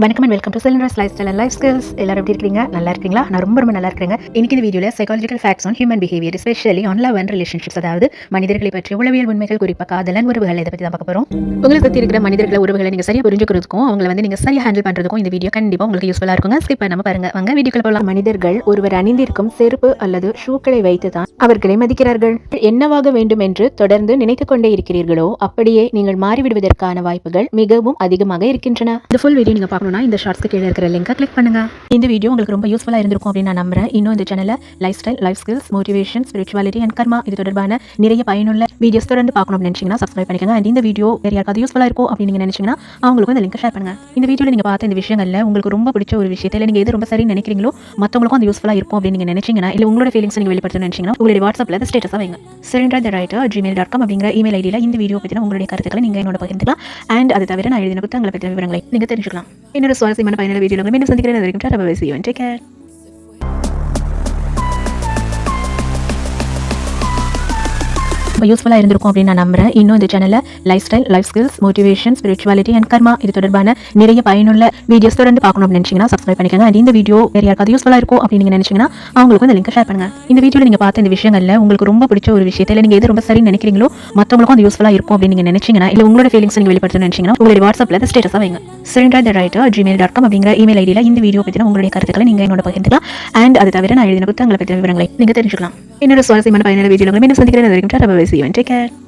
வணக்கம் and welcome to cylinders life style and life skills. எல்லாரும் எப்படி இருக்கீங்க? நல்லா இருக்கீங்களா? நான் ரொம்ப நல்லா இருக்கேங்க. இன்னைக்கு இந்த வீடியோவில் psychological facts on human behaviour, especially on love and relationships, அதாவது மனிதர்களை பற்றிய உளவியல் உண்மைகள், குறிப்பாக காதலன் உறவுகள், இதை பற்றி தான் பார்க்க போகிறோம். உங்களை சுற்றி இருக்கிற மனிதர்களை உறவுகளை நீங்கள் சரியாக புரிஞ்சுக்கிறதுக்கும் அவங்களை நீங்கள் சரியாக ஹேண்டில் பண்ணுறதுக்கும் இந்த வீடியோ கண்டிப்பாக உங்களுக்கு யூஸ்ஃபுல்லாக இருக்குங்க. ஸ்கிப் பண்ணாமல் பாருங்க. வாங்க வீடியோக்குள்ள போகலாம். மனிதர்கள் ஒருவர் அணிந்திருக்கும் செருப்பு அல்லது ஷூக்களை வைத்து தான் அவர்களை மதிக்கிறார்கள். என்னவாக வேண்டும் என்று தொடர்ந்து நினைத்துக் கொண்டே இருக்கிறீர்களோ அப்படியே நீங்கள் மாறிவிடுவதற்கான வாய்ப்புகள் மிகவும் அதிகமாக இருக்கின்றன. இந்த ஃபுல் வீடியோ நீங்கள் பார்க்கணும்னா இந்த ஷார்ட்ஸ்க்கு கீழே இருக்கிற லிங்கை கிளிக் பண்ணுங்க. இந்த வீடியோ உங்களுக்கு ரொம்ப யூஸ்ஃபுல்லாக இருந்திருக்கும் அப்படின்னு நான் நம்புறேன். இன்னும் இந்த சேனலில் lifestyle, life skills, motivation, spirituality and karma இது தொடர்பான நிறைய பயனுள்ள வீடியோஸ் தொடர்ந்து பார்க்கணும் நினைச்சீங்கன்னா சப்ஸ்கிரைப் பண்ணிக்கோங்க. அண்ட் இந்த வீடியோ வேறு யாருக்காவது யூஸ்ஃபுல்லாக இருக்கும் அப்படின்னு நீங்கள் நினைச்சீங்கன்னா அவங்களுக்கும் இந்த லிங்க் ஷேர் பண்ணுங்க. இந்த வீடியோவில் நீங்கள் பார்த்த இந்த விஷயங்களில் உங்களுக்கு ரொம்ப பிடிச்ச ஒரு விஷயத்தில் நீங்கள் எது ரொம்ப சரின்னு நினைக்கிறீங்களோ மற்றவங்களுக்கும் அது யூஸ்ஃபுல்லாக இருக்கும் அப்படின்னு நீங்கள் நினைச்சீங்கன்னா இல்லை உங்களோட ஃபீலிங்ஸ் நீங்கள் வெளிப்படுத்த நினைச்சீங்கன்னா உங்களுடைய வாட்ஸ்அப்பில் அதை ஸ்டேட்டஸாக வைங்க. cylinder@gmail.com அப்படிங்கிற இமெயில் ஐடியில் இந்த வீடியோ பற்றின உங்களுடைய கருத்துக்களை நீங்கள் என்னோட பகிர்ந்துக்கலாம். அண்ட் அது தவிர நான் எழுதின புத்தகங்களை பற்றின விவரங்களை நீங்கள் தெரிஞ்சுக்கலாம். இன்னொரு சுவாரஸ்யமான பயனுள்ள வீடியோவில் மீண்டும் சந்திக்கிறேன். அது வரைக்கும் tata, bye, see you and take care. ரொம்ப யூஸ்ஃபுல்லாக இருந்திருக்கும் அப்படின்னு நான் நம்புறேன். இன்னும் இந்த சேனலில் lifestyle, life skills, motivation, spirituality and karma இது தொடர்பான நிறைய பயனுள்ள வீடியோஸ் தொடர்ந்து பார்க்கணும் அப்படின்னு நினைச்சீங்கன்னா சப்ஸ்கிரைப் பண்ணிக்கோங்க. அண்ட் இந்த வீடியோ வேறு யாருக்காவது யூஸ்ஃபுல்லாக இருக்கும் அப்படின்னு நீங்கள் நினைச்சீங்கன்னா அவங்களுக்கும் இந்த லிங்க் ஷேர் பண்ணுங்க. இந்த வீடியோவில் நீங்கள் பார்த்த இந்த விஷயங்களில் உங்களுக்கு ரொம்ப பிடிச்ச ஒரு விஷயத்தில் நீங்கள் எது ரொம்ப சரின்னு நினைக்கிறீங்களோ மற்றவங்களுக்கும் அது யூஸ்ஃபுல்லாக இருக்கும் அப்படின்னு நீங்கள் நினைச்சீங்கன்னா இல்லை உங்களோட ஃபீலிங்ஸ் நீங்கள் வெளிப்படுத்த நினைச்சீங்கன்னா உங்களுடைய வாட்ஸ்அப்பில் அதை ஸ்டேட்டஸாக வைங்க. cylinder@gmail.com அப்படிங்கிற இமெயில் ஐடியில் இந்த வீடியோ பற்றின உங்களுடைய கருத்துக்களை நீங்கள் என்னோட பகிர்ந்துக்கலாம். அண்ட் அது தவிர நான் எழுதின புத்தகங்களை பற்றின விவரங்களை நீங்கள் தெரிஞ்சுக்கலாம். இன்னொரு சுவாரஸ்யமான பயனுள்ள வீடியோவில் மீண்டும் சந்திக்கிறேன். அது வரைக்கும் tata, bye, see you and take care.